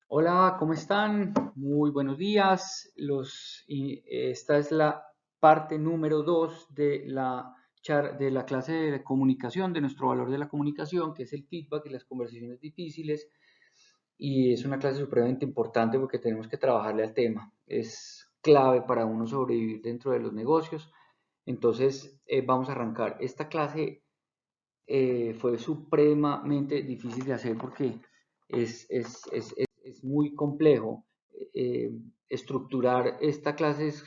Hola, ¿cómo están? Muy buenos días. Esta es la parte número 2 de de la clase de comunicación, de nuestro valor de la comunicación, que es el feedback y las conversaciones difíciles. Y es una clase supremamente importante porque tenemos que trabajarle al tema. Es clave para uno sobrevivir dentro de los negocios. Entonces, vamos a arrancar. Esta clase fue supremamente difícil de hacer porque es muy complejo eh, estructurar esta clase, es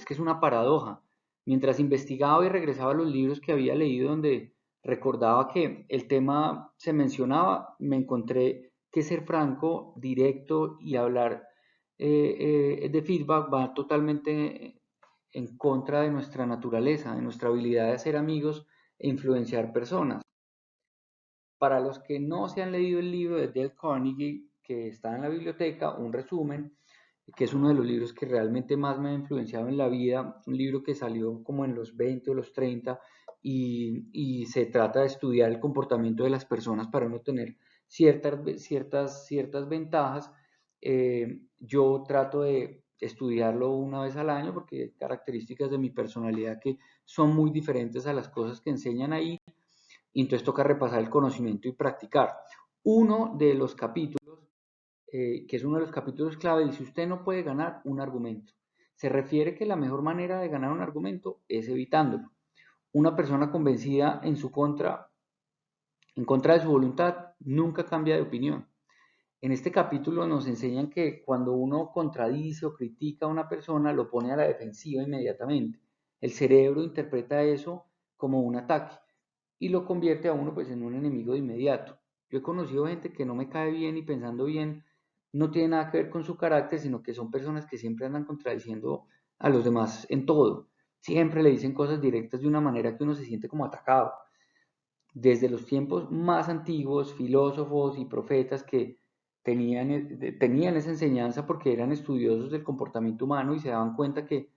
que es una paradoja. Mientras investigaba y regresaba a los libros que había leído donde recordaba que el tema se mencionaba, me encontré que ser franco, directo y hablar de feedback va totalmente en contra de nuestra naturaleza, de nuestra habilidad de hacer amigos e influenciar personas. Para los que no se han leído el libro de Dale Carnegie, que está en la biblioteca, un resumen, que es uno de los libros que realmente más me ha influenciado en la vida, un libro que salió como en los 20 o los 30 y se trata de estudiar el comportamiento de las personas para no tener ciertas ventajas. Yo trato de estudiarlo una vez al año porque hay características de mi personalidad que son muy diferentes a las cosas que enseñan ahí y entonces toca repasar el conocimiento y practicar. Uno de los capítulos, que es uno de los capítulos clave, dice, usted no puede ganar un argumento. Se refiere que la mejor manera de ganar un argumento es evitándolo. Una persona convencida en contra de su voluntad, nunca cambia de opinión. En este capítulo nos enseñan que cuando uno contradice o critica a una persona, lo pone a la defensiva inmediatamente. El cerebro interpreta eso como un ataque y lo convierte a uno pues en un enemigo de inmediato. Yo he conocido gente que no me cae bien y pensando bien no tiene nada que ver con su carácter, sino que son personas que siempre andan contradiciendo a los demás en todo. Siempre le dicen cosas directas de una manera que uno se siente como atacado. Desde los tiempos más antiguos, filósofos y profetas que tenían esa enseñanza porque eran estudiosos del comportamiento humano y se daban cuenta que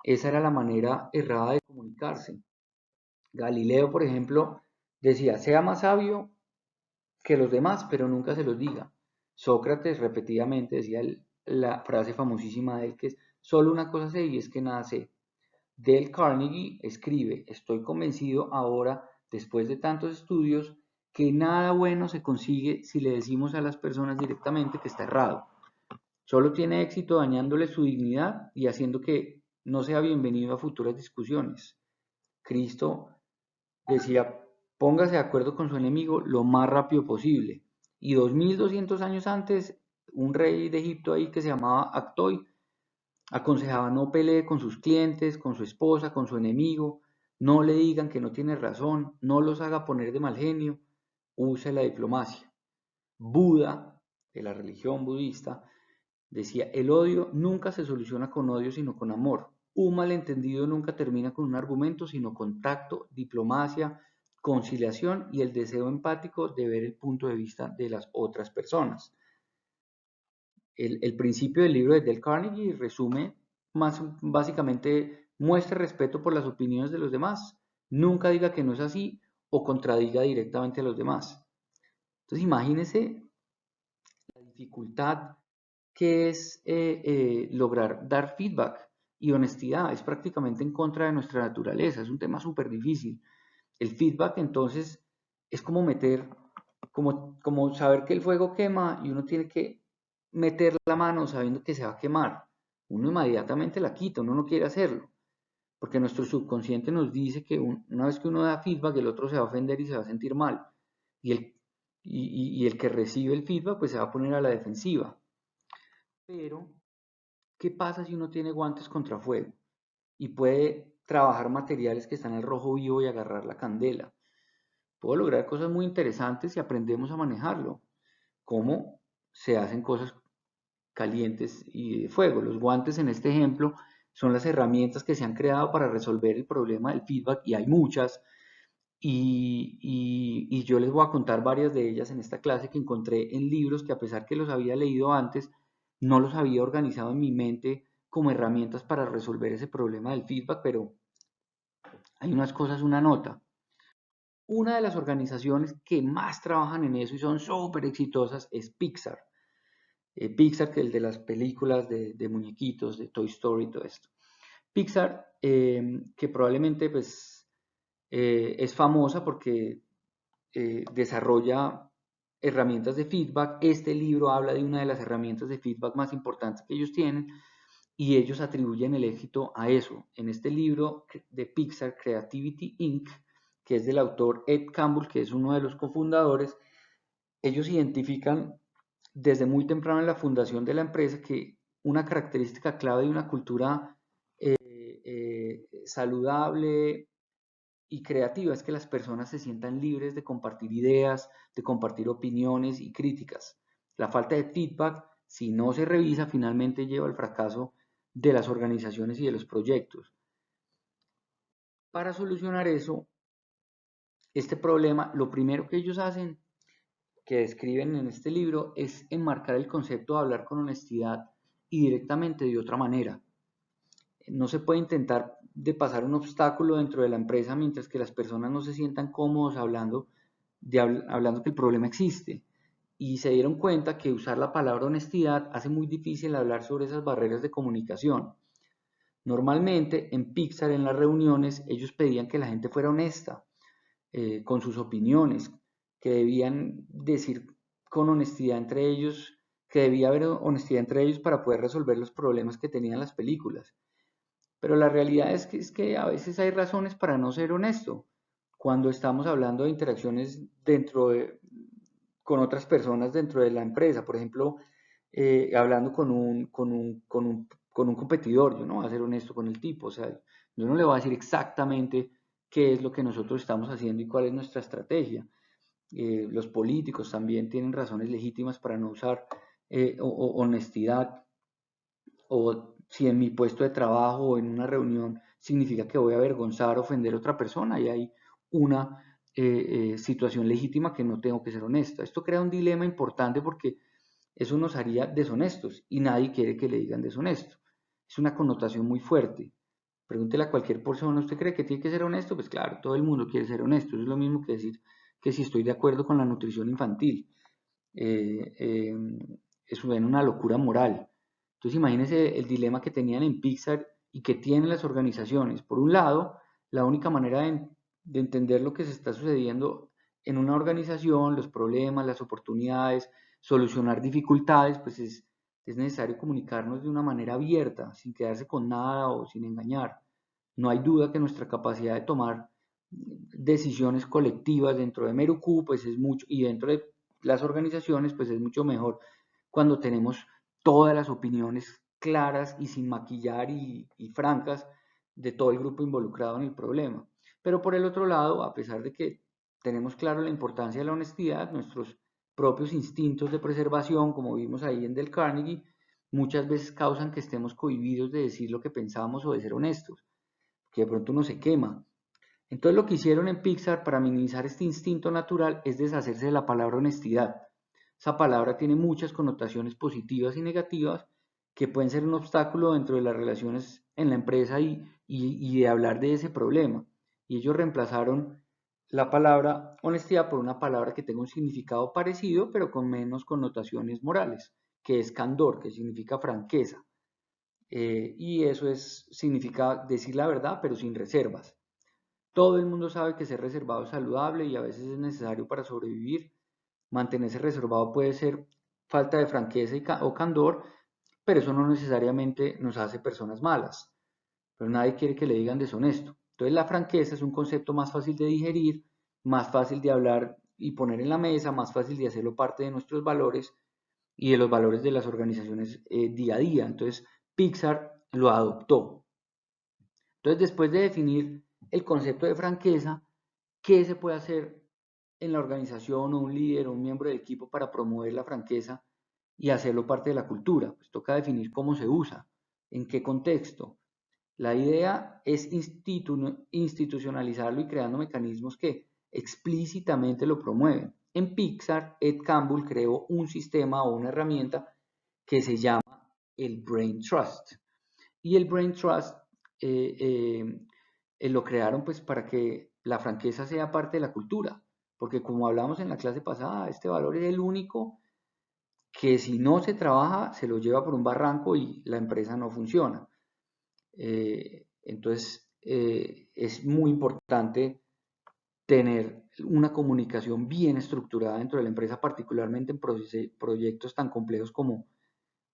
esa era la manera errada de comunicarse. Galileo, por ejemplo, decía, sea más sabio que los demás, pero nunca se los diga. Sócrates repetidamente decía la frase famosísima de él que es, solo una cosa sé y es que nada sé. Dale Carnegie escribe, estoy convencido ahora, después de tantos estudios, que nada bueno se consigue si le decimos a las personas directamente que está errado. Solo tiene éxito dañándole su dignidad y haciendo que no sea bienvenido a futuras discusiones. Cristo decía, póngase de acuerdo con su enemigo lo más rápido posible. Y 2200 años antes, un rey de Egipto ahí que se llamaba Actoy aconsejaba no pelee con sus clientes, con su esposa, con su enemigo, no le digan que no tiene razón, no los haga poner de mal genio, use la diplomacia. Buda, de la religión budista, decía, el odio nunca se soluciona con odio, sino con amor. Un malentendido nunca termina con un argumento, sino con tacto, diplomacia, conciliación y el deseo empático de ver el punto de vista de las otras personas. El principio del libro de Dale Carnegie resume más básicamente muestre respeto por las opiniones de los demás, nunca diga que no es así o contradiga directamente a los demás. Entonces imagínense la dificultad que es lograr dar feedback y honestidad. Es prácticamente en contra de nuestra naturaleza. Es un tema súper difícil. El feedback entonces es como como saber que el fuego quema y uno tiene que meter la mano sabiendo que se va a quemar. Uno inmediatamente la quita, uno no quiere hacerlo. Porque nuestro subconsciente nos dice que una vez que uno da feedback, el otro se va a ofender y se va a sentir mal. Y y el que recibe el feedback, pues se va a poner a la defensiva. Pero, ¿qué pasa si uno tiene guantes contra fuego y puede trabajar materiales que están al rojo vivo y agarrar la candela? Puedo lograr cosas muy interesantes si aprendemos a manejarlo. ¿Cómo se hacen cosas calientes y de fuego? Los guantes en este ejemplo son las herramientas que se han creado para resolver el problema del feedback y hay muchas. Y yo les voy a contar varias de ellas en esta clase que encontré en libros que a pesar que los había leído antes, no los había organizado en mi mente como herramientas para resolver ese problema del feedback, pero hay unas cosas, una nota. Una de las organizaciones que más trabajan en eso y son súper exitosas es Pixar. Pixar, que es el de las películas de muñequitos, de Toy Story y todo esto. Pixar, que probablemente pues, es famosa porque desarrolla herramientas de feedback. Este libro habla de una de las herramientas de feedback más importantes que ellos tienen y ellos atribuyen el éxito a eso. En este libro de Pixar, Creativity Inc., que es del autor Ed Campbell, que es uno de los cofundadores, ellos identifican desde muy temprano en la fundación de la empresa que una característica clave de una cultura saludable y creativa es que las personas se sientan libres de compartir ideas, de compartir opiniones y críticas. La falta de feedback, si no se revisa, finalmente lleva al fracaso de las organizaciones y de los proyectos. Para solucionar eso, este problema, lo primero que ellos hacen, que describen en este libro, es enmarcar el concepto de hablar con honestidad y directamente de otra manera. No se puede intentar de pasar un obstáculo dentro de la empresa mientras que las personas no se sientan cómodos hablando que el problema existe. Y se dieron cuenta que usar la palabra honestidad hace muy difícil hablar sobre esas barreras de comunicación. Normalmente en Pixar, en las reuniones, ellos pedían que la gente fuera honesta con sus opiniones, que debían decir con honestidad entre ellos, que debía haber honestidad entre ellos para poder resolver los problemas que tenían las películas. Pero la realidad es que a veces hay razones para no ser honesto. Cuando estamos hablando de interacciones con otras personas dentro de la empresa, por ejemplo, hablando con un competidor, yo no voy a ser honesto con el tipo, o sea, yo no le voy a decir exactamente qué es lo que nosotros estamos haciendo y cuál es nuestra estrategia. Los políticos también tienen razones legítimas para no usar honestidad, o si en mi puesto de trabajo o en una reunión significa que voy a avergonzar o ofender a otra persona y hay una situación legítima que no tengo que ser honesto. Esto crea un dilema importante porque eso nos haría deshonestos y nadie quiere que le digan deshonesto. Es una connotación muy fuerte. Pregúntele a cualquier persona, ¿usted cree que tiene que ser honesto? Pues claro, todo el mundo quiere ser honesto. Es lo mismo que decir que si estoy de acuerdo con la nutrición infantil. Eh, eh, es una locura moral. Entonces imagínense el dilema que tenían en Pixar y que tienen las organizaciones. Por un lado, la única manera de entender lo que se está sucediendo en una organización, los problemas, las oportunidades, solucionar dificultades, pues es necesario comunicarnos de una manera abierta, sin quedarse con nada o sin engañar. No hay duda que nuestra capacidad de tomar decisiones colectivas dentro de Meruku, pues es mucho, y dentro de las organizaciones, pues es mucho mejor cuando tenemos todas las opiniones claras y sin maquillar y francas de todo el grupo involucrado en el problema. Pero por el otro lado, a pesar de que tenemos claro la importancia de la honestidad, nuestros propios instintos de preservación, como vimos ahí en Del Carnegie, muchas veces causan que estemos cohibidos de decir lo que pensamos o de ser honestos, que de pronto uno se quema. Entonces lo que hicieron en Pixar para minimizar este instinto natural es deshacerse de la palabra honestidad. Esa palabra tiene muchas connotaciones positivas y negativas que pueden ser un obstáculo dentro de las relaciones en la empresa y de hablar de ese problema. Y ellos reemplazaron la palabra honestidad por una palabra que tenga un significado parecido, pero con menos connotaciones morales, que es candor, que significa franqueza. Y eso significa decir la verdad, pero sin reservas. Todo el mundo sabe que ser reservado es saludable y a veces es necesario para sobrevivir. Mantenerse reservado puede ser falta de franqueza o candor, pero eso no necesariamente nos hace personas malas. Pero nadie quiere que le digan deshonesto. Entonces la franqueza es un concepto más fácil de digerir, más fácil de hablar y poner en la mesa, más fácil de hacerlo parte de nuestros valores y de los valores de las organizaciones día a día. Entonces Pixar lo adoptó. Entonces después de definir el concepto de franqueza, ¿qué se puede hacer en la organización o un líder o un miembro del equipo para promover la franqueza y hacerlo parte de la cultura? Pues toca definir cómo se usa, en qué contexto. La idea es institucionalizarlo y creando mecanismos que explícitamente lo promueven. En Pixar, Ed Campbell creó un sistema o una herramienta que se llama el Brain Trust. Y el Brain Trust eh, eh, lo crearon pues para que la franqueza sea parte de la cultura, porque como hablamos en la clase pasada, este valor es el único que si no se trabaja se lo lleva por un barranco y la empresa no funciona. Entonces, es muy importante tener una comunicación bien estructurada dentro de la empresa, particularmente en proyectos tan complejos como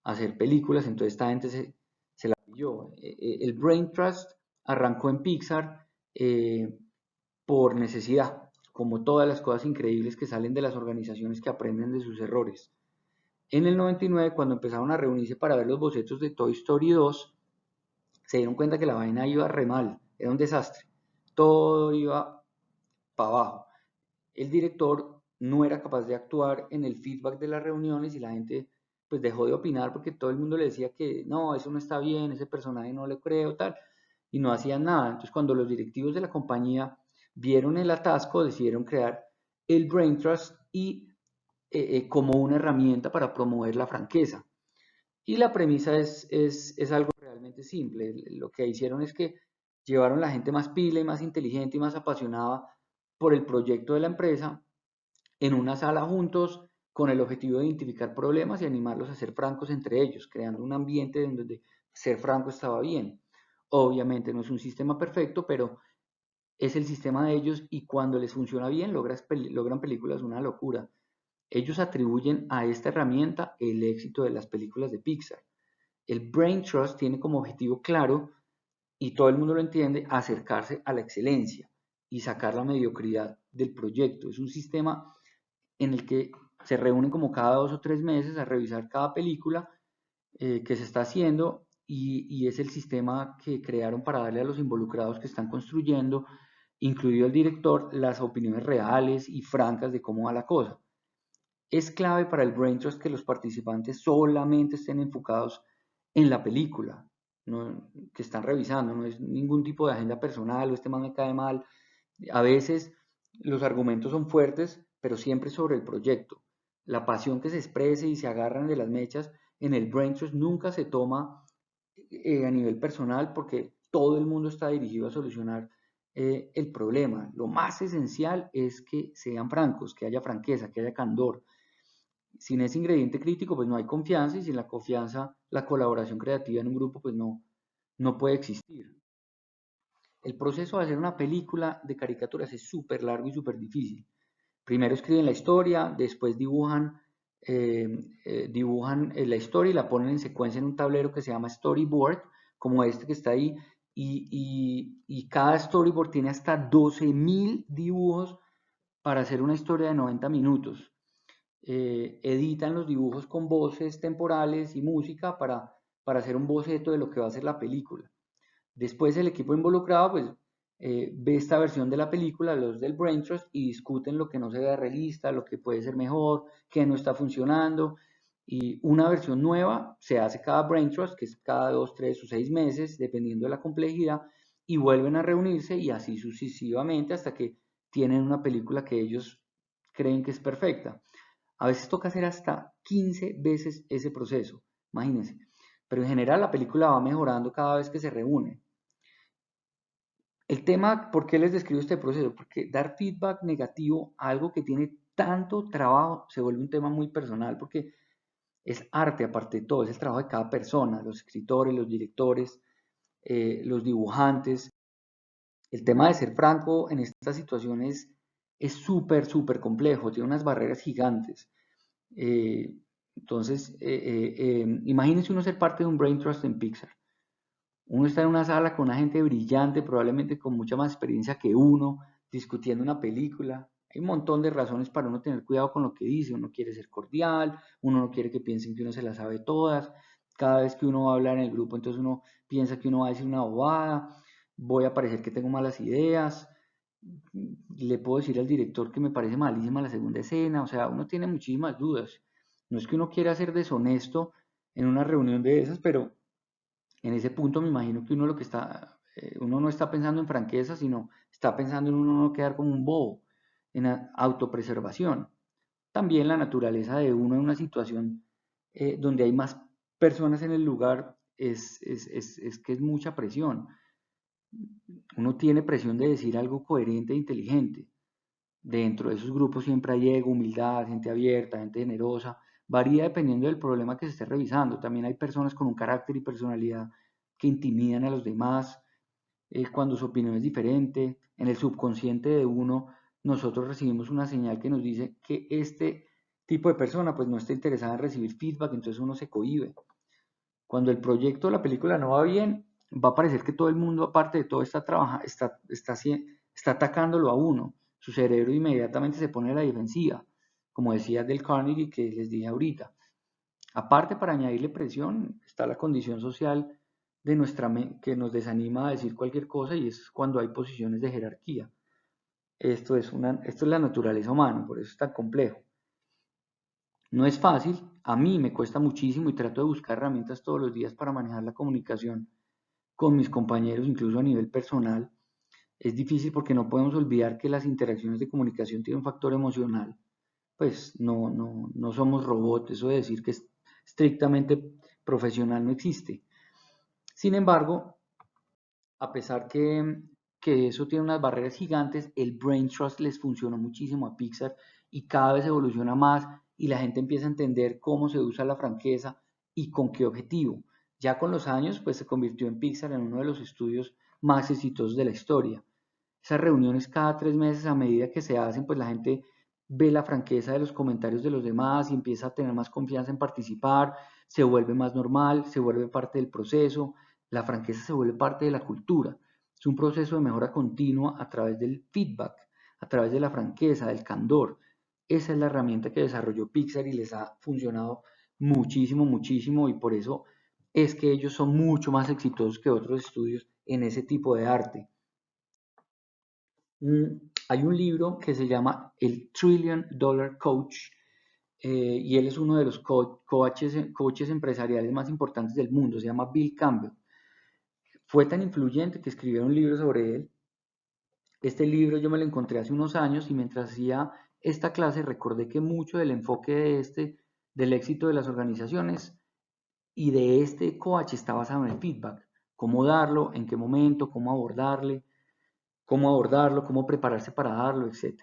hacer películas. Entonces, esta gente se la pilló. El Brain Trust arrancó en Pixar por necesidad, como todas las cosas increíbles que salen de las organizaciones que aprenden de sus errores. En el 99, cuando empezaron a reunirse para ver los bocetos de Toy Story 2, se dieron cuenta que la vaina iba re mal, era un desastre, todo iba para abajo. El director no era capaz de actuar en el feedback de las reuniones y la gente pues dejó de opinar porque todo el mundo le decía que no, eso no está bien, ese personaje no le creo, tal, y no hacían nada. Entonces cuando los directivos de la compañía vieron el atasco, decidieron crear el Brain Trust y como una herramienta para promover la franqueza. Y la premisa es algo realmente simple. Lo que hicieron es que llevaron la gente más pila y más inteligente y más apasionada por el proyecto de la empresa en una sala juntos con el objetivo de identificar problemas y animarlos a ser francos entre ellos, creando un ambiente en donde ser franco estaba bien. Obviamente no es un sistema perfecto, pero es el sistema de ellos y cuando les funciona bien logran películas una locura. Ellos atribuyen a esta herramienta el éxito de las películas de Pixar. El Brain Trust tiene como objetivo claro, y todo el mundo lo entiende, acercarse a la excelencia y sacar la mediocridad del proyecto. Es un sistema en el que se reúnen como cada 2 o 3 meses a revisar cada película que se está haciendo y es el sistema que crearon para darle a los involucrados que están construyendo, incluido el director, las opiniones reales y francas de cómo va la cosa. Es clave para el Brain Trust que los participantes solamente estén enfocados en la película, ¿no? Que están revisando, no es ningún tipo de agenda personal o este man me cae mal. A veces los argumentos son fuertes, pero siempre sobre el proyecto. La pasión que se exprese y se agarran de las mechas en el Brain Trust nunca se toma a nivel personal porque todo el mundo está dirigido a solucionar el problema. Lo más esencial es que sean francos, que haya franqueza, que haya candor. Sin ese ingrediente crítico, pues no hay confianza y sin la confianza, la colaboración creativa en un grupo, pues no puede existir. El proceso de hacer una película de caricaturas es súper largo y súper difícil. Primero escriben la historia, después dibujan la historia y la ponen en secuencia en un tablero que se llama storyboard, como este que está ahí, y cada storyboard tiene hasta 12.000 dibujos para hacer una historia de 90 minutos. Editan los dibujos con voces temporales y música para hacer un boceto de lo que va a ser la película. Después el equipo involucrado pues ve esta versión de la película, los del Brain Trust, y discuten lo que no se ve realista, lo que puede ser mejor, qué no está funcionando. Y una versión nueva se hace cada Brain Trust, que es cada 2, 3 o 6 meses, dependiendo de la complejidad, y vuelven a reunirse y así sucesivamente hasta que tienen una película que ellos creen que es perfecta. A veces toca hacer hasta 15 veces ese proceso, imagínense. Pero en general la película va mejorando cada vez que se reúne. El tema, ¿por qué les describo este proceso? Porque dar feedback negativo a algo que tiene tanto trabajo se vuelve un tema muy personal, porque es arte aparte de todo, es el trabajo de cada persona, los escritores, los directores, los dibujantes. El tema de ser franco en estas situaciones es súper, súper complejo, tiene unas barreras gigantes. Eh, entonces, imagínense uno ser parte de un Brain Trust en Pixar. Uno está en una sala con una gente brillante, probablemente con mucha más experiencia que uno, discutiendo una película. Hay un montón de razones para uno tener cuidado con lo que dice. Uno quiere ser cordial, uno no quiere que piensen que uno se las sabe todas. Cada vez que uno va a hablar en el grupo, entonces uno piensa que uno va a decir una bobada, voy a parecer que tengo malas ideas, le puedo decir al director que me parece malísima la segunda escena, o sea, uno tiene muchísimas dudas. No es que uno quiera ser deshonesto en una reunión de esas, pero en ese punto me imagino que uno lo que está, uno no está pensando en franqueza, sino está pensando en uno no quedar como un bobo, en autopreservación. También la naturaleza de uno en una situación donde hay más personas en el lugar es que es mucha presión. Uno tiene presión de decir algo coherente e inteligente. Dentro de esos grupos siempre hay ego, humildad, gente abierta, gente generosa, Varía dependiendo del problema que se esté revisando. También hay personas con un carácter y personalidad que intimidan a los demás cuando su opinión es diferente. En el subconsciente de uno, nosotros recibimos una señal que nos dice que este tipo de persona pues no está interesada en recibir feedback, entonces uno se cohíbe. Cuando el proyecto o la película no va bien, va a parecer que todo el mundo, aparte de todo, está atacándolo a uno. Su cerebro inmediatamente se pone a la defensiva, como decía Del Carnegie que les dije ahorita. Aparte, para añadirle presión, está la condición social de nuestra que nos desanima a decir cualquier cosa y es cuando hay posiciones de jerarquía. Esto es la naturaleza humana, por eso es tan complejo. No es fácil, a mí me cuesta muchísimo y trato de buscar herramientas todos los días para manejar la comunicación con mis compañeros, incluso a nivel personal. Es difícil porque no podemos olvidar que las interacciones de comunicación tienen un factor emocional. Pues no somos robots, eso de decir que es estrictamente profesional no existe. Sin embargo, a pesar que eso tiene unas barreras gigantes, el Brain Trust les funcionó muchísimo a Pixar y cada vez evoluciona más y la gente empieza a entender cómo se usa la franqueza y con qué objetivo. Ya con los años, pues se convirtió en Pixar en uno de los estudios más exitosos de la historia. Esas reuniones cada 3 meses, a medida que se hacen, pues la gente ve la franqueza de los comentarios de los demás y empieza a tener más confianza en participar, se vuelve más normal, se vuelve parte del proceso, la franqueza se vuelve parte de la cultura. Es un proceso de mejora continua a través del feedback, a través de la franqueza, del candor. Esa es la herramienta que desarrolló Pixar y les ha funcionado muchísimo, muchísimo y por eso es que ellos son mucho más exitosos que otros estudios en ese tipo de arte. Hay un libro que se llama El Trillion Dollar Coach y él es uno de los coaches empresariales más importantes del mundo, se llama Bill Campbell. Fue tan influyente que escribieron un libro sobre él. Este libro yo me lo encontré hace unos años y mientras hacía esta clase recordé que mucho del enfoque del éxito de las organizaciones y de este coach está basado en el feedback. Cómo darlo, en qué momento, cómo abordarlo, cómo prepararse para darlo, etc.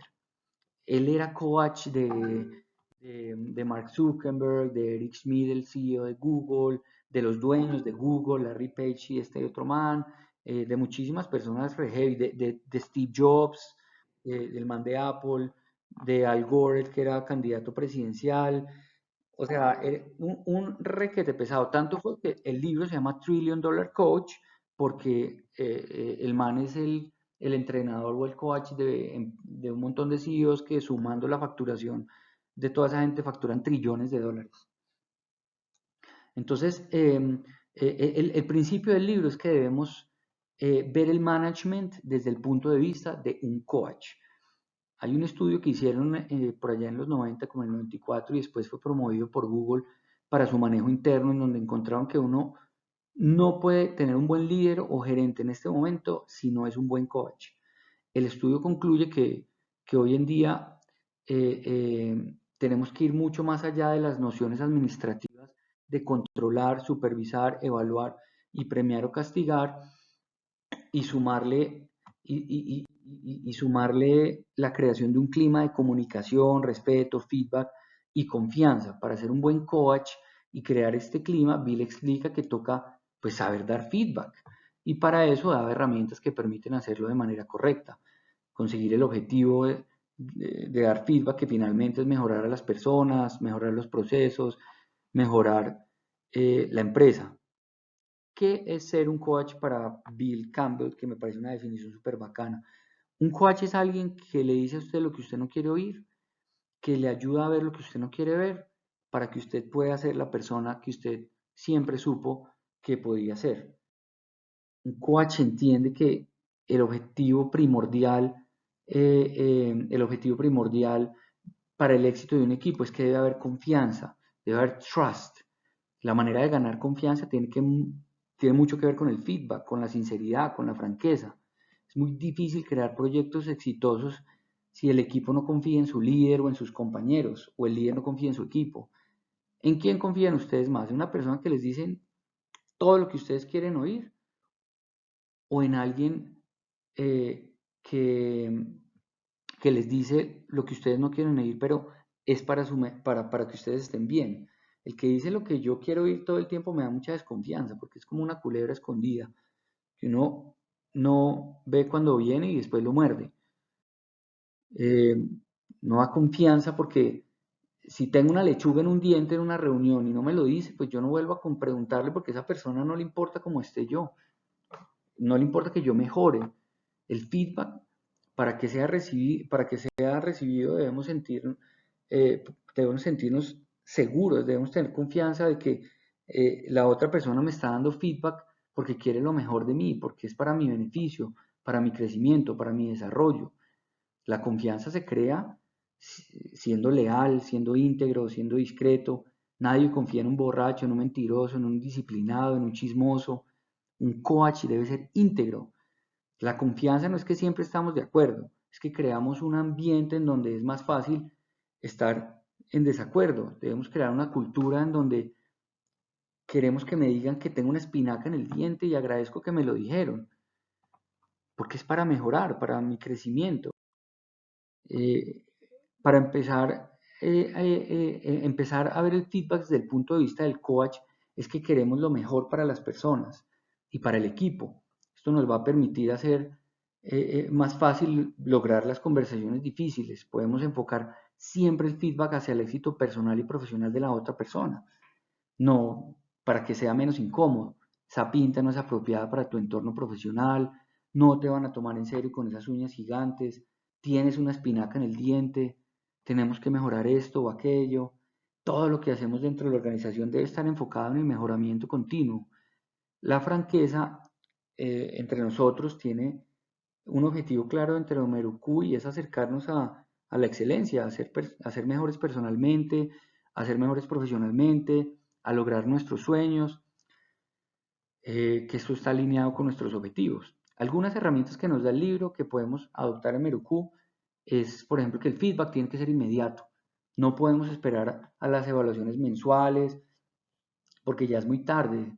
Él era coach de Mark Zuckerberg, de Eric Schmidt, el CEO de Google, de los dueños de Google, Larry Page y este otro man, de muchísimas personas re heavy, de Steve Jobs, del man de Apple, de Al Gore, el que era candidato presidencial. O sea, un requete pesado. Tanto fue que el libro se llama Trillion Dollar Coach porque el man es el entrenador o el coach de un montón de CEOs que sumando la facturación de toda esa gente facturan trillones de dólares. Entonces, el principio del libro es que debemos ver el management desde el punto de vista de un coach. Hay un estudio que hicieron por allá en los 90, como en el 94, y después fue promovido por Google para su manejo interno, en donde encontraron que uno no puede tener un buen líder o gerente en este momento si no es un buen coach. El estudio concluye que hoy en día tenemos que ir mucho más allá de las nociones administrativas de controlar, supervisar, evaluar y premiar o castigar y sumarle la creación de un clima de comunicación, respeto, feedback y confianza. Para ser un buen coach y crear este clima, Bill explica que toca pues saber dar feedback y para eso da herramientas que permiten hacerlo de manera correcta, conseguir el objetivo de dar feedback que finalmente es mejorar a las personas, mejorar los procesos, mejorar la empresa. ¿Qué es ser un coach para Bill Campbell? Que me parece una definición súper bacana. Un coach es alguien que le dice a usted lo que usted no quiere oír, que le ayuda a ver lo que usted no quiere ver, para que usted pueda ser la persona que usted siempre supo que podía ser. Un coach entiende que el objetivo primordial, el objetivo primordial para el éxito de un equipo es que debe haber confianza, debe haber trust. La manera de ganar confianza tiene mucho que ver con el feedback, con la sinceridad, con la franqueza. Es muy difícil crear proyectos exitosos si el equipo no confía en su líder o en sus compañeros, o el líder no confía en su equipo. ¿En quién confían ustedes más? ¿En una persona que les dice todo lo que ustedes quieren oír? ¿O en alguien eh, que, que les dice lo que ustedes no quieren oír, pero es para que ustedes estén bien. El que dice lo que yo quiero oír todo el tiempo me da mucha desconfianza, porque es como una culebra escondida, que uno no ve cuando viene y después lo muerde. Eh, no da confianza porque si tengo una lechuga en un diente en una reunión y no me lo dice, pues yo no vuelvo a preguntarle porque a esa persona no le importa cómo esté yo, no le importa que yo mejore. El feedback, para que sea recibido eh, debemos sentirnos seguros, debemos tener confianza de que la otra persona me está dando feedback porque quiere lo mejor de mí, porque es para mi beneficio, para mi crecimiento, para mi desarrollo. La confianza se crea siendo leal, siendo íntegro, siendo discreto. Nadie confía en un borracho, en un mentiroso, en un indisciplinado, en un chismoso. Un coach debe ser íntegro. La confianza no es que siempre estamos de acuerdo, es que creamos un ambiente en donde es más fácil estar en desacuerdo. Debemos crear una cultura en donde queremos que me digan que tengo una espinaca en el diente y agradezco que me lo dijeron, porque es para mejorar, para mi crecimiento. Eh, para empezar a ver el feedback desde el punto de vista del coach, es que queremos lo mejor para las personas y para el equipo. Esto nos va a permitir hacer más fácil lograr las conversaciones difíciles. Podemos enfocar siempre el feedback hacia el éxito personal y profesional de la otra persona, no para que sea menos incómodo. Esa pinta no es apropiada para tu entorno profesional, no te van a tomar en serio con esas uñas gigantes, tienes una espinaca en el diente, tenemos que mejorar esto o aquello. Todo lo que hacemos dentro de la organización debe estar enfocado en el mejoramiento continuo. La franqueza entre nosotros tiene un objetivo claro entre Omeruku y es acercarnos a la excelencia, a ser mejores personalmente, a ser mejores profesionalmente, a lograr nuestros sueños, que esto está alineado con nuestros objetivos. Algunas herramientas que nos da el libro que podemos adoptar en Meruku es, por ejemplo, que el feedback tiene que ser inmediato. No podemos esperar a las evaluaciones mensuales porque ya es muy tarde.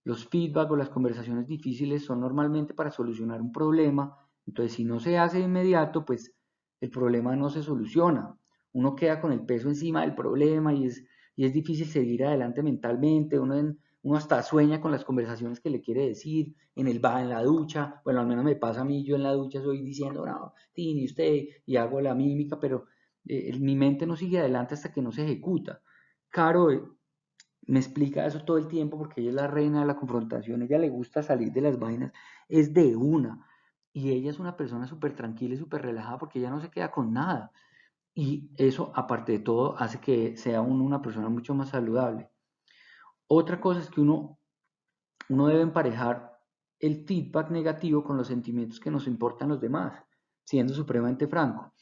Los feedback o las conversaciones difíciles son normalmente para solucionar un problema. Entonces, si no se hace de inmediato, pues el problema no se soluciona. Uno queda con el peso encima del problema y es difícil seguir adelante mentalmente. Uno hasta sueña con las conversaciones que le quiere decir en la ducha. Bueno, al menos me pasa a mí, yo en la ducha soy diciendo, no, Tini, usted, y hago la mímica, pero mi mente no sigue adelante hasta que no se ejecuta. Caro, me explica eso todo el tiempo porque ella es la reina de la confrontación, ella le gusta salir de las vainas, es de una. Y ella es una persona súper tranquila y súper relajada porque ella no se queda con nada. Y eso, aparte de todo, hace que sea una persona mucho más saludable. Otra cosa es que uno debe emparejar el feedback negativo con los sentimientos que nos importan los demás, siendo supremamente franco.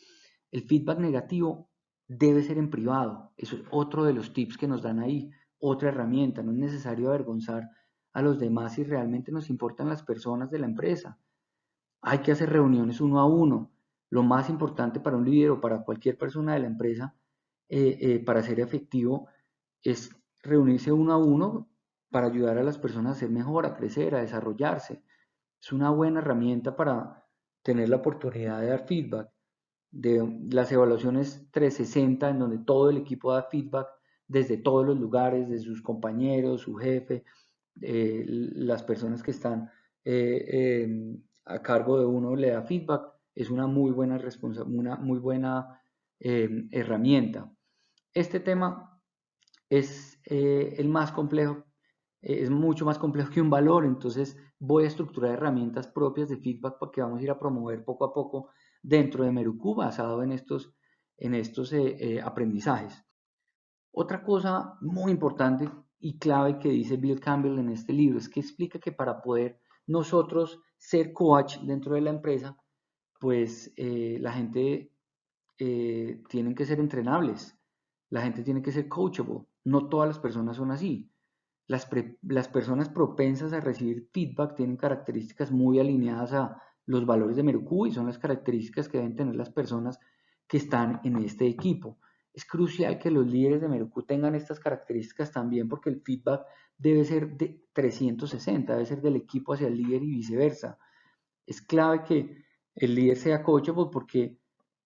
El feedback negativo debe ser en privado. Eso es otro de los tips que nos dan ahí, otra herramienta. No es necesario avergonzar a los demás si realmente nos importan las personas de la empresa. Hay que hacer reuniones uno a uno. Lo más importante para un líder o para cualquier persona de la empresa, para ser efectivo, es reunirse uno a uno para ayudar a las personas a ser mejor, a crecer, a desarrollarse. Es una buena herramienta para tener la oportunidad de dar feedback, de las evaluaciones 360 en donde todo el equipo da feedback desde todos los lugares, de sus compañeros, su jefe, las personas que están a cargo de uno le da feedback, es una muy buena herramienta. Este tema es el más complejo, es mucho más complejo que un valor, entonces voy a estructurar herramientas propias de feedback que vamos a ir a promover poco a poco dentro de Meruku basado en estos aprendizajes. Otra cosa muy importante y clave que dice Bill Campbell en este libro es que explica que para poder nosotros ser coach dentro de la empresa, pues la gente tienen que ser entrenables, la gente tiene que ser coachable, no todas las personas son así. Las personas propensas a recibir feedback tienen características muy alineadas a los valores de Meruku y son las características que deben tener las personas que están en este equipo. Es crucial que los líderes de Meruku tengan estas características también porque el feedback debe ser de 360, debe ser del equipo hacia el líder y viceversa. Es clave que el líder sea coachable porque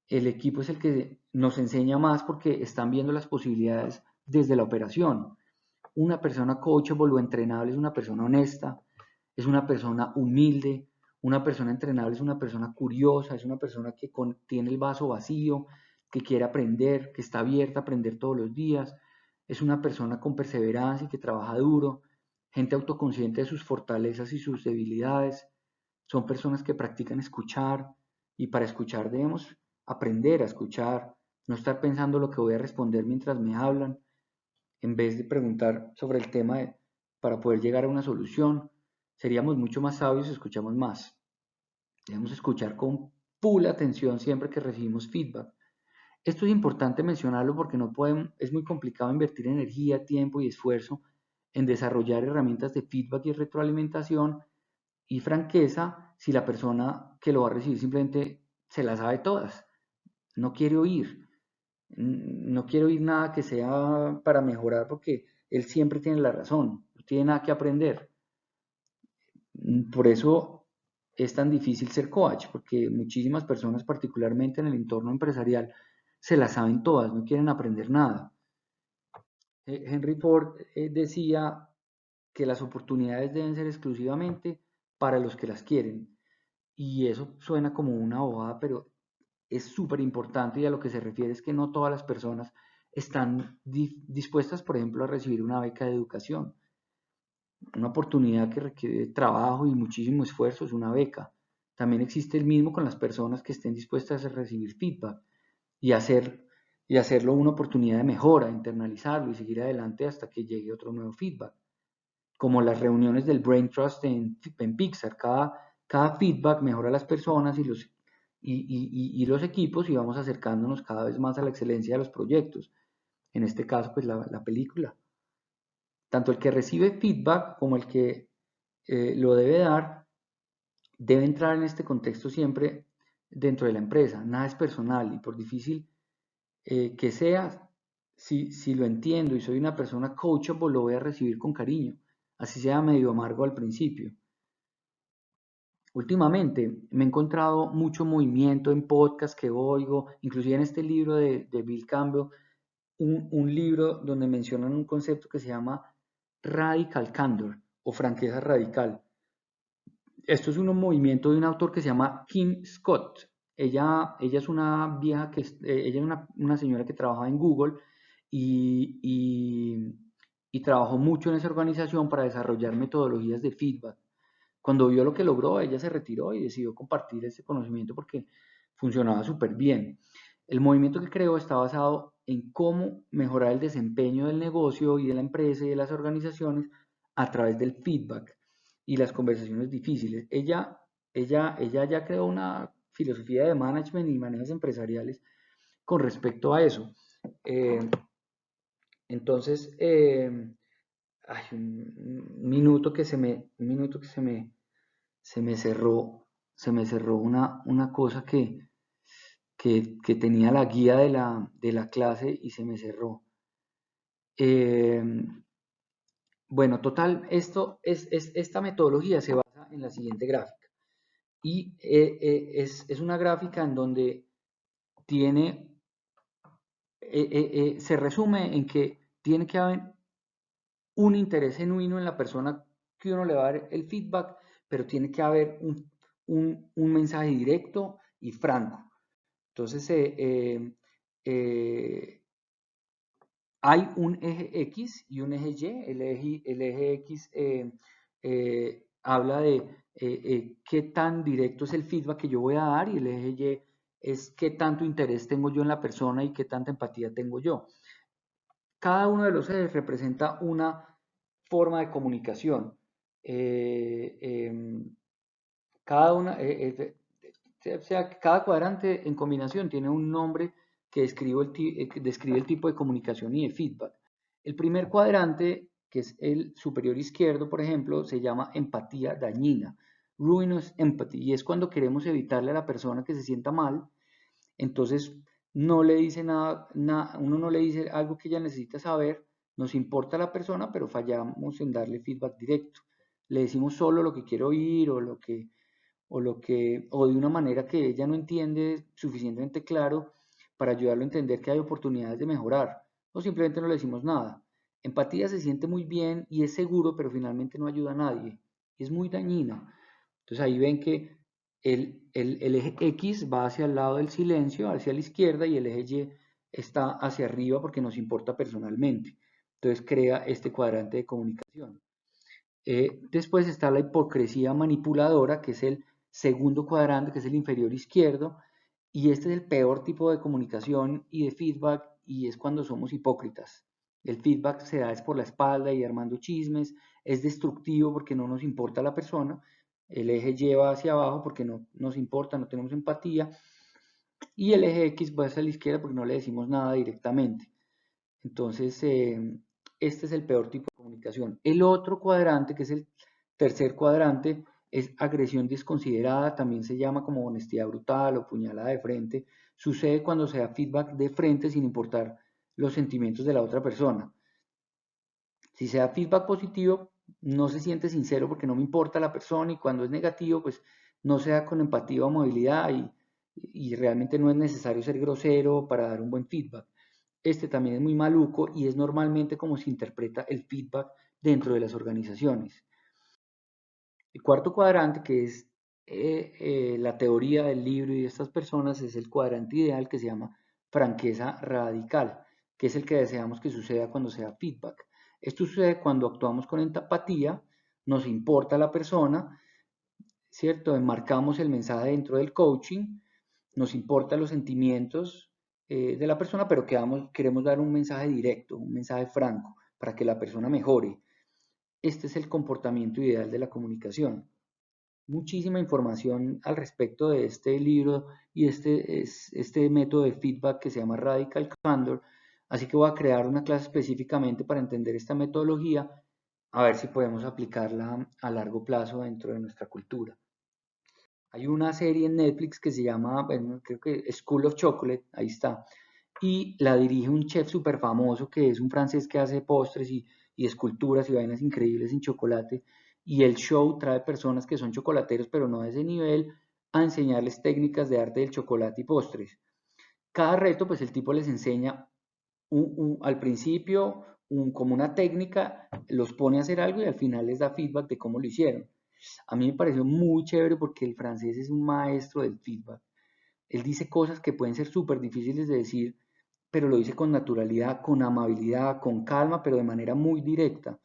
el equipo es el que nos enseña más porque están viendo las posibilidades desde la operación. Una persona coachable o entrenable es una persona honesta, es una persona humilde, una persona entrenable es una persona curiosa, es una persona que tiene el vaso vacío, que quiere aprender, que está abierta a aprender todos los días, es una persona con perseverancia y que trabaja duro, gente autoconsciente de sus fortalezas y sus debilidades, son personas que practican escuchar y para escuchar debemos aprender a escuchar, no estar pensando lo que voy a responder mientras me hablan, en vez de preguntar sobre el tema para poder llegar a una solución. Seríamos mucho más sabios si escuchamos más. Debemos escuchar con full atención siempre que recibimos feedback. Esto es importante mencionarlo porque no podemos, es muy complicado invertir energía, tiempo y esfuerzo en desarrollar herramientas de feedback y retroalimentación y franqueza si la persona que lo va a recibir simplemente se las sabe todas, no quiere oír, no quiere oír nada que sea para mejorar porque él siempre tiene la razón, no tiene nada que aprender. Por eso es tan difícil ser coach, porque muchísimas personas, particularmente en el entorno empresarial, se las saben todas, no quieren aprender nada. Henry Ford decía que las oportunidades deben ser exclusivamente para los que las quieren. Y eso suena como una bobada, pero es súper importante y a lo que se refiere es que no todas las personas están dispuestas, por ejemplo, a recibir una beca de educación. Una oportunidad que requiere trabajo y muchísimo esfuerzo es una beca. También existe el mismo con las personas que estén dispuestas a recibir feedback y, y hacerlo una oportunidad de mejora, internalizarlo y seguir adelante hasta que llegue otro nuevo feedback. Como las reuniones del Brain Trust en Pixar, cada feedback mejora a las personas y los equipos y vamos acercándonos cada vez más a la excelencia de los proyectos. En este caso, pues la película. Tanto el que recibe feedback como el que lo debe dar, debe entrar en este contexto siempre dentro de la empresa. Nada es personal y por difícil que sea, si lo entiendo y soy una persona coachable, lo voy a recibir con cariño, así sea medio amargo al principio. Últimamente me he encontrado mucho movimiento en podcast que oigo, inclusive en este libro de Bill Campbell, un libro donde mencionan un concepto que se llama Radical Candor o franqueza radical. Esto es un movimiento de un autor que se llama Kim Scott. Ella es una vieja ella es una señora que trabaja en Google y, y, y trabajó mucho en esa organización para desarrollar metodologías de feedback. Cuando vio lo que logró, ella se retiró y decidió compartir ese conocimiento porque funcionaba súper bien. El movimiento que creó está basado en cómo mejorar el desempeño del negocio y de la empresa y de las organizaciones a través del feedback y las conversaciones difíciles. Ella ya creó una filosofía de management y manejos empresariales con respecto a eso. Eh, entonces, hay un minuto que un minuto que se me cerró, se me cerró una cosa que tenía la guía de la clase y se me cerró. Eh, bueno, total, esta metodología se basa en la siguiente gráfica. Y es una gráfica en donde tiene, se resume en que tiene que haber un interés genuino en la persona que uno le va a dar el feedback, pero tiene que haber un mensaje directo y franco. Entonces, hay un eje X y un eje Y. El eje X habla de qué tan directo es el feedback que yo voy a dar y el eje Y es qué tanto interés tengo yo en la persona y qué tanta empatía tengo yo. Cada uno de los ejes representa una forma de comunicación. Eh, eh, cada una, o sea, cada cuadrante en combinación tiene un nombre que describe el tipo de comunicación y de feedback. El primer cuadrante, que es el superior izquierdo, por ejemplo, se llama empatía dañina, ruinous empathy, y es cuando queremos evitarle a la persona que se sienta mal, entonces no le dice uno no le dice algo que ella necesita saber, nos importa la persona, pero fallamos en darle feedback directo. Le decimos solo lo que quiere oír o de una manera que ella no entiende suficientemente claro para ayudarlo a entender que hay oportunidades de mejorar, o simplemente no le decimos nada. Empatía se siente muy bien y es seguro, pero finalmente no ayuda a nadie. Es muy dañina. Entonces ahí ven que el eje X va hacia el lado del silencio, hacia la izquierda, y el eje Y está hacia arriba porque nos importa personalmente. Entonces crea este cuadrante de comunicación. Después está la hipocresía manipuladora, que es el segundo cuadrante, que es el inferior izquierdo, y este es el peor tipo de comunicación y de feedback, y es cuando somos hipócritas. El feedback se da es por la espalda y armando chismes, es destructivo porque no nos importa la persona, el eje lleva hacia abajo porque no nos importa, no tenemos empatía, y el eje X va hacia la izquierda porque no le decimos nada directamente. Entonces, este es el peor tipo de comunicación. El otro cuadrante, que es el tercer cuadrante, es agresión desconsiderada, también se llama como honestidad brutal o puñalada de frente. Sucede cuando se da feedback de frente sin importar los sentimientos de la otra persona. Si se da feedback positivo, no se siente sincero porque no me importa la persona, y cuando es negativo, pues no se da con empatía o movilidad, y realmente no es necesario ser grosero para dar un buen feedback. Este también es muy maluco y es normalmente como se interpreta el feedback dentro de las organizaciones. El cuarto cuadrante, que es la teoría del libro y de estas personas, es el cuadrante ideal, que se llama franqueza radical, que es el que deseamos que suceda cuando sea feedback. Esto sucede cuando actuamos con empatía, nos importa la persona, ¿cierto? Enmarcamos el mensaje dentro del coaching, nos importan los sentimientos de la persona, pero queremos dar un mensaje directo, un mensaje franco, para que la persona mejore. Este es el comportamiento ideal de la comunicación. Muchísima información al respecto de este libro y este método de feedback que se llama Radical Candor. Así que voy a crear una clase específicamente para entender esta metodología, a ver si podemos aplicarla a largo plazo dentro de nuestra cultura. Hay una serie en Netflix que se llama, bueno, creo que School of Chocolate, ahí está, y la dirige un chef súper famoso que es un francés que hace postres y esculturas y vainas increíbles en chocolate, y el show trae personas que son chocolateros pero no de ese nivel a enseñarles técnicas de arte del chocolate y postres. Cada reto, pues el tipo les enseña al principio como una técnica, los pone a hacer algo y al final les da feedback de cómo lo hicieron. A mí me pareció muy chévere porque el francés es un maestro del feedback. Él dice cosas que pueden ser súper difíciles de decir, pero lo dice con naturalidad, con amabilidad, con calma, pero de manera muy directa,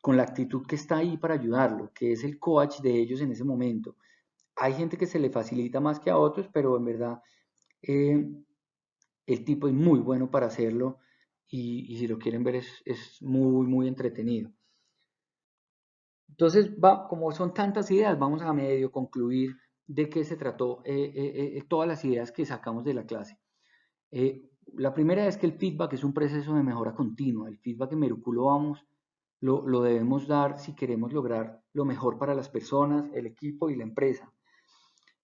con la actitud que está ahí para ayudarlo, que es el coach de ellos en ese momento. Hay gente que se le facilita más que a otros, pero en verdad eh, el tipo es muy bueno para hacerlo, y si lo quieren ver es muy, muy entretenido. Entonces, como son tantas ideas, vamos a medio concluir de qué se trató todas las ideas que sacamos de la clase. La primera es que el feedback es un proceso de mejora continua. El feedback en Meruku lo debemos dar si queremos lograr lo mejor para las personas, el equipo y la empresa.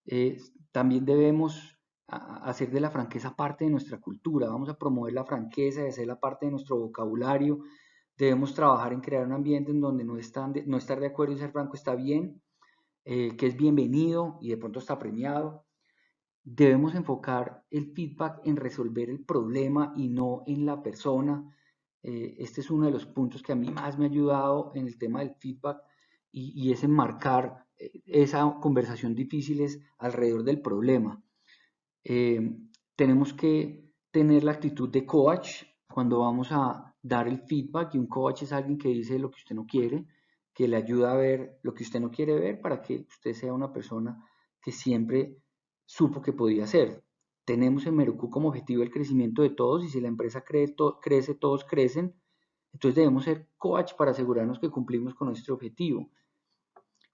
Eh, También debemos hacer de la franqueza parte de nuestra cultura. Vamos a promover la franqueza y hacerla parte de nuestro vocabulario. Debemos trabajar en crear un ambiente en donde no estar de acuerdo y ser franco está bien, que es bienvenido y de pronto está premiado. Debemos enfocar el feedback en resolver el problema y no en la persona. Este es uno de los puntos que a mí más me ha ayudado en el tema del feedback, y es enmarcar esa conversación difíciles alrededor del problema. Eh, Tenemos que tener la actitud de coach cuando vamos a dar el feedback, y un coach es alguien que dice lo que usted no quiere, que le ayuda a ver lo que usted no quiere ver para que usted sea una persona que siempre supo que podía ser. Tenemos en Meruku como objetivo el crecimiento de todos, y si la empresa crece, todos crecen. Entonces debemos ser coach para asegurarnos que cumplimos con nuestro objetivo.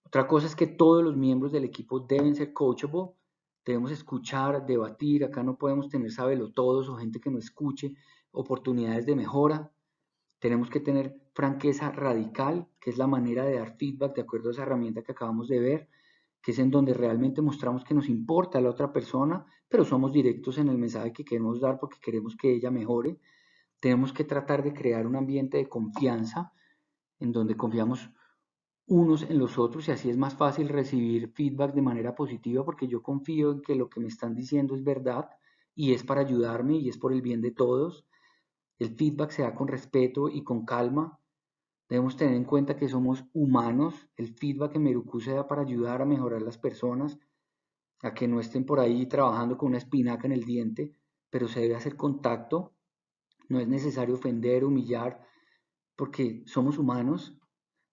Otra cosa es que todos los miembros del equipo deben ser coachable, debemos escuchar, debatir, acá no podemos tener sabelotodos o gente que no escuche oportunidades de mejora. Tenemos que tener franqueza radical, que es la manera de dar feedback de acuerdo a esa herramienta que acabamos de ver, que es en donde realmente mostramos que nos importa a la otra persona, pero somos directos en el mensaje que queremos dar porque queremos que ella mejore. Tenemos que tratar de crear un ambiente de confianza en donde confiamos unos en los otros y así es más fácil recibir feedback de manera positiva porque yo confío en que lo que me están diciendo es verdad y es para ayudarme y es por el bien de todos. El feedback se da con respeto y con calma. Debemos tener en cuenta que somos humanos. El feedback en Merucú se da para ayudar a mejorar las personas, a que no estén por ahí trabajando con una espinaca en el diente, pero se debe hacer contacto. No es necesario ofender, humillar, porque somos humanos.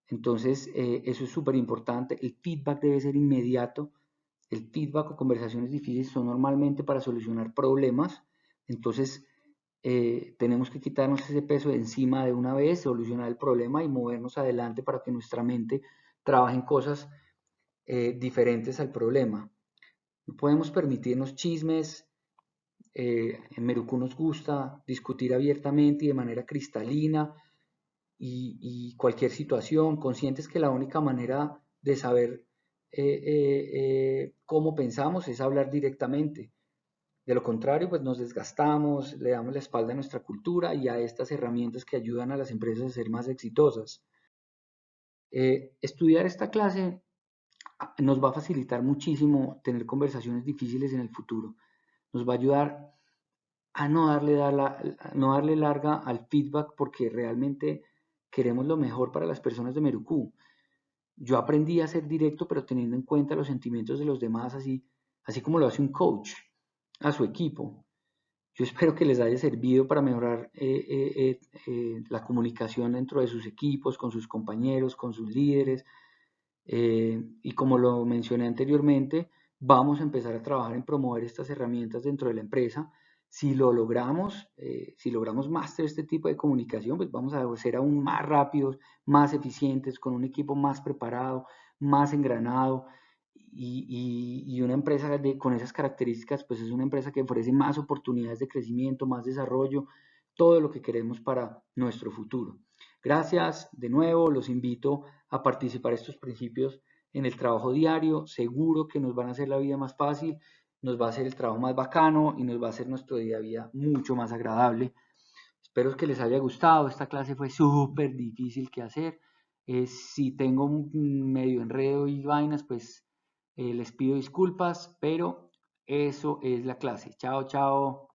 Entonces, eso es súper importante. El feedback debe ser inmediato. El feedback o conversaciones difíciles son normalmente para solucionar problemas. Entonces, tenemos que quitarnos ese peso de encima de una vez, solucionar el problema y movernos adelante para que nuestra mente trabaje en cosas diferentes al problema. No podemos permitirnos chismes. En Merucú nos gusta discutir abiertamente y de manera cristalina y cualquier situación, conscientes que la única manera de saber cómo pensamos es hablar directamente. De lo contrario, pues nos desgastamos, le damos la espalda a nuestra cultura y a estas herramientas que ayudan a las empresas a ser más exitosas. Estudiar esta clase nos va a facilitar muchísimo tener conversaciones difíciles en el futuro. Nos va a ayudar a no darle larga al feedback porque realmente queremos lo mejor para las personas de Merucú. Yo aprendí a ser directo, pero teniendo en cuenta los sentimientos de los demás, así como lo hace un coach a su equipo. Yo espero que les haya servido para mejorar la comunicación dentro de sus equipos, con sus compañeros, con sus líderes. Y como lo mencioné anteriormente, vamos a empezar a trabajar en promover estas herramientas dentro de la empresa. Si logramos master este tipo de comunicación, pues vamos a ser aún más rápidos, más eficientes, con un equipo más preparado, más engranado. Y una empresa con esas características, pues es una empresa que ofrece más oportunidades de crecimiento, más desarrollo, todo lo que queremos para nuestro futuro. Gracias de nuevo, los invito a participar estos principios en el trabajo diario. Seguro que nos van a hacer la vida más fácil, nos va a hacer el trabajo más bacano y nos va a hacer nuestro día a día mucho más agradable. Espero que les haya gustado. Esta clase fue súper difícil que hacer. Si tengo un medio enredo y vainas, pues les pido disculpas, pero eso es la clase. Chao, chao.